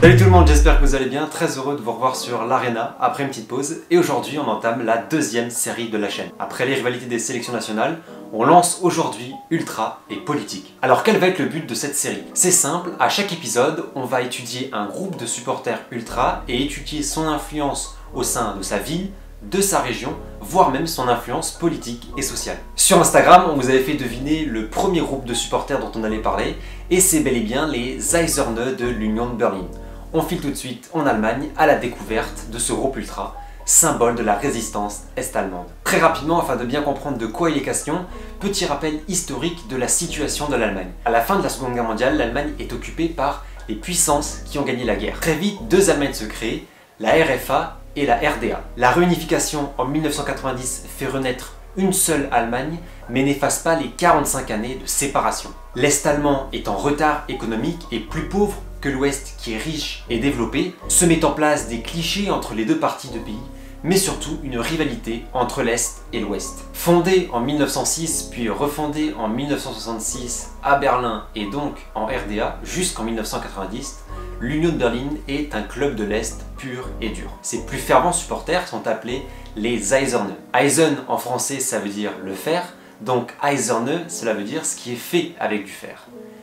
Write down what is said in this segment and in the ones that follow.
Salut tout le monde, j'espère que vous allez bien, très heureux de vous revoir sur l'Arena après une petite pause. Et aujourd'hui on entame la deuxième série de la chaîne. Après les rivalités des sélections nationales, on lance aujourd'hui Ultra et Politique. Alors quel va être le but de cette série? C'est simple, à chaque épisode, on va étudier un groupe de supporters Ultra et étudier son influence au sein de sa ville, de sa région, voire même son influence politique et sociale. Sur Instagram, on vous avait fait deviner le premier groupe de supporters dont on allait parler, et c'est bel et bien les Eiserne de l'Union de Berlin. On file tout de suite en Allemagne à la découverte de ce groupe ultra, symbole de la résistance est-allemande. Très rapidement, afin de bien comprendre de quoi il est question, petit rappel historique de la situation de l'Allemagne. À la fin de la Seconde Guerre mondiale, l'Allemagne est occupée par les puissances qui ont gagné la guerre. Très vite, deux Allemagnes se créent, la RFA et la RDA. La réunification en 1990 fait renaître une seule Allemagne, mais n'efface pas les 45 années de séparation. L'Est allemand est en retard économique et plus pauvre que l'Ouest qui est riche et développé, se met en place des clichés entre les deux parties de pays, mais surtout une rivalité entre l'Est et l'Ouest. Fondée en 1906 puis refondée en 1966 à Berlin et donc en RDA jusqu'en 1990, l'Union de Berlin est un club de l'Est pur et dur. Ses plus fervents supporters sont appelés les Eiserne. Eisen en français ça veut dire le fer, donc Eiserne cela veut dire ce qui est fait avec du fer.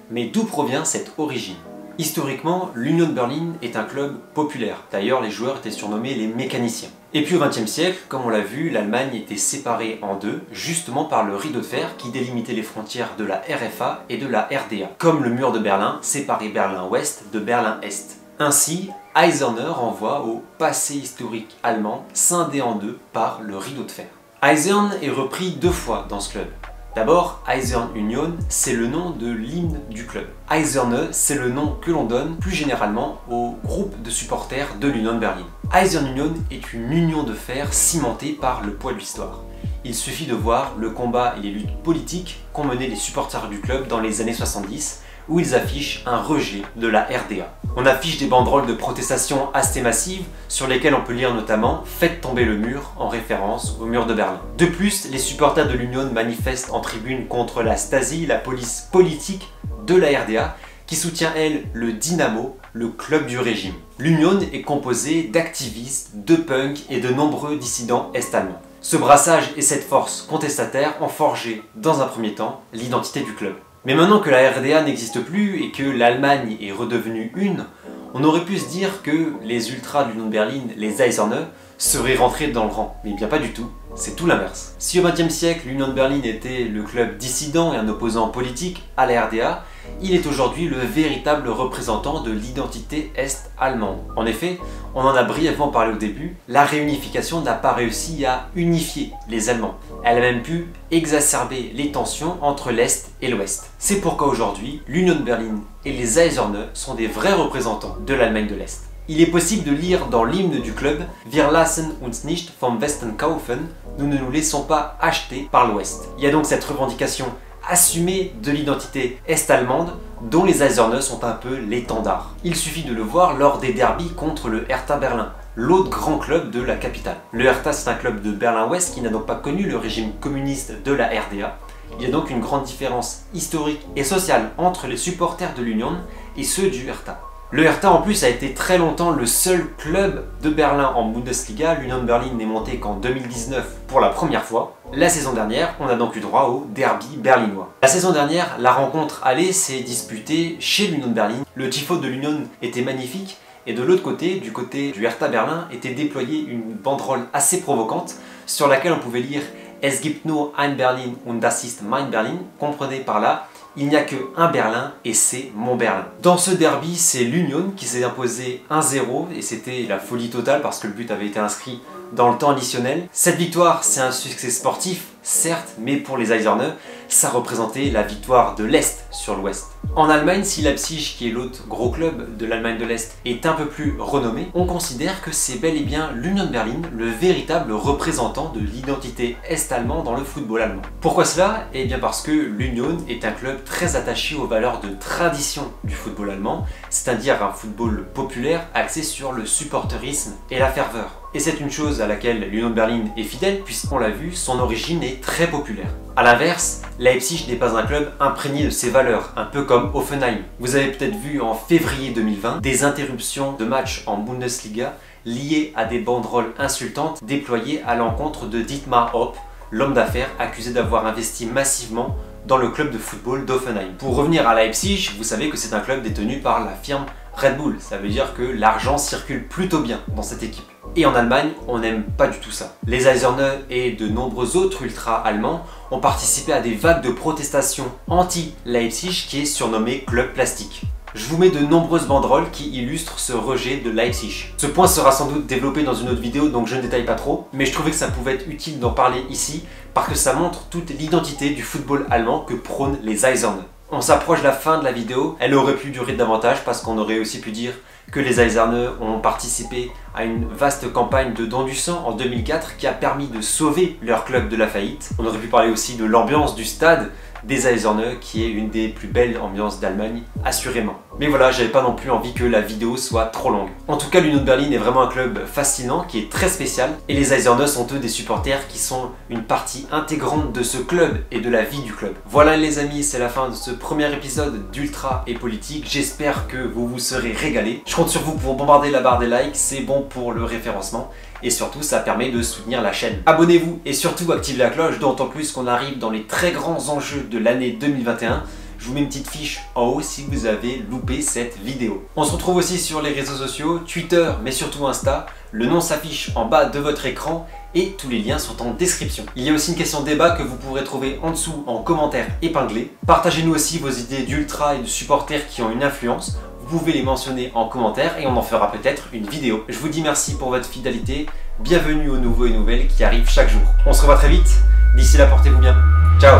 Mais d'où provient cette origine? Historiquement, l'Union de Berlin est un club populaire. D'ailleurs, les joueurs étaient surnommés les mécaniciens. Et puis au XXe siècle, comme on l'a vu, l'Allemagne était séparée en deux, justement par le rideau de fer qui délimitait les frontières de la RFA et de la RDA, comme le mur de Berlin séparait Berlin-Ouest de Berlin-Est. Ainsi, Eiserne renvoie au passé historique allemand, scindé en deux par le rideau de fer. Eiserne est repris deux fois dans ce club. D'abord, Eiserne Union, c'est le nom de l'hymne du club. Eiserne, c'est le nom que l'on donne plus généralement au groupe de supporters de l'Union de Berlin. Eiserne Union est une union de fer cimentée par le poids de l'histoire. Il suffit de voir le combat et les luttes politiques qu'ont mené les supporters du club dans les années 70, où ils affichent un rejet de la RDA. On affiche des banderoles de protestation assez massives sur lesquelles on peut lire notamment « Faites tomber le mur » en référence au mur de Berlin. De plus, les supporters de l'Union manifestent en tribune contre la Stasi, la police politique de la RDA, qui soutient elle le Dynamo, le club du régime. L'Union est composée d'activistes, de punks et de nombreux dissidents est-allemands. Ce brassage et cette force contestataire ont forgé, dans un premier temps, l'identité du club. Mais maintenant que la RDA n'existe plus et que l'Allemagne est redevenue une, on aurait pu se dire que les ultras de l'Union de Berlin, les Eiserne, seraient rentrés dans le rang. Mais bien pas du tout, c'est tout l'inverse. Si au XXe siècle, l'Union de Berlin était le club dissident et un opposant politique à la RDA, il est aujourd'hui le véritable représentant de l'identité est-allemande. En effet, on en a brièvement parlé au début, la réunification n'a pas réussi à unifier les Allemands. Elle a même pu exacerber les tensions entre l'Est et l'Ouest. C'est pourquoi aujourd'hui, l'Union de Berlin et les Eiserne sont des vrais représentants de l'Allemagne de l'Est. Il est possible de lire dans l'hymne du club « Wir lassen uns nicht vom Westen kaufen », nous ne nous laissons pas acheter par l'Ouest. Il y a donc cette revendication assumée de l'identité est-allemande dont les Eiserne sont un peu l'étendard. Il suffit de le voir lors des derbies contre le Hertha Berlin, l'autre grand club de la capitale. Le Hertha, c'est un club de Berlin-Ouest qui n'a donc pas connu le régime communiste de la RDA. Il y a donc une grande différence historique et sociale entre les supporters de l'Union et ceux du Hertha. Le Hertha en plus a été très longtemps le seul club de Berlin en Bundesliga. L'Union de Berlin n'est montée qu'en 2019 pour la première fois. La saison dernière, on a donc eu droit au derby berlinois. La saison dernière, la rencontre aller s'est disputée chez l'Union de Berlin. Le tifo de l'Union était magnifique et de l'autre côté, du côté du Hertha Berlin, était déployée une banderole assez provocante sur laquelle on pouvait lire « Es gibt nur ein Berlin und das ist mein Berlin », comprenez par là il n'y a que un Berlin et c'est mon Berlin. Dans ce derby, c'est l'Union qui s'est imposé 1-0 et c'était la folie totale parce que le but avait été inscrit dans le temps additionnel. Cette victoire, c'est un succès sportif, certes, mais pour les Eiserne, ça représentait la victoire de l'Est sur l'Ouest. En Allemagne, si Leipzig, qui est l'autre gros club de l'Allemagne de l'Est, est un peu plus renommé, on considère que c'est bel et bien l'Union de Berlin, le véritable représentant de l'identité est-allemande dans le football allemand. Pourquoi cela? Eh bien parce que l'Union est un club très attaché aux valeurs de tradition du football allemand, c'est-à-dire un football populaire axé sur le supporterisme et la ferveur. Et c'est une chose à laquelle l'Union de Berlin est fidèle, puisqu'on l'a vu, son origine est très populaire. A l'inverse, Leipzig n'est pas un club imprégné de ses valeurs, un peu comme Hoffenheim. Vous avez peut-être vu en février 2020 des interruptions de matchs en Bundesliga liées à des banderoles insultantes déployées à l'encontre de Dietmar Hopp, l'homme d'affaires accusé d'avoir investi massivement dans le club de football d'Hoffenheim. Pour revenir à Leipzig, vous savez que c'est un club détenu par la firme Red Bull. Ça veut dire que l'argent circule plutôt bien dans cette équipe. Et en Allemagne, on n'aime pas du tout ça. Les Eiserne et de nombreux autres ultras allemands ont participé à des vagues de protestations anti-Leipzig qui est surnommé Club Plastique. Je vous mets de nombreuses banderoles qui illustrent ce rejet de Leipzig. Ce point sera sans doute développé dans une autre vidéo, donc je ne détaille pas trop, mais je trouvais que ça pouvait être utile d'en parler ici, parce que ça montre toute l'identité du football allemand que prônent les Eiserne. On s'approche de la fin de la vidéo, elle aurait pu durer davantage parce qu'on aurait aussi pu dire que les Eiserne ont participé à une vaste campagne de don du sang en 2004 qui a permis de sauver leur club de la faillite. On aurait pu parler aussi de l'ambiance du stade des Eiserne qui est une des plus belles ambiances d'Allemagne, assurément. Mais voilà, j'avais pas non plus envie que la vidéo soit trop longue. En tout cas, l'Union de Berlin est vraiment un club fascinant, qui est très spécial, et les Eiserne sont eux des supporters qui sont une partie intégrante de ce club et de la vie du club. Voilà les amis, c'est la fin de ce premier épisode d'Ultra et Politique. J'espère que vous vous serez régalés. Je compte sur vous pour bombarder la barre des likes, c'est bon pour le référencement. Et surtout, ça permet de soutenir la chaîne. Abonnez-vous et surtout activez la cloche, d'autant plus qu'on arrive dans les très grands enjeux de l'année 2021. Je vous mets une petite fiche en haut si vous avez loupé cette vidéo. On se retrouve aussi sur les réseaux sociaux, Twitter, mais surtout Insta. Le nom s'affiche en bas de votre écran et tous les liens sont en description. Il y a aussi une question débat que vous pourrez trouver en dessous en commentaire épinglé. Partagez-nous aussi vos idées d'ultra et de supporters qui ont une influence. Vous pouvez les mentionner en commentaire et on en fera peut-être une vidéo. Je vous dis merci pour votre fidélité. Bienvenue aux nouveaux et nouvelles qui arrivent chaque jour. On se revoit très vite. D'ici là, portez-vous bien. Ciao!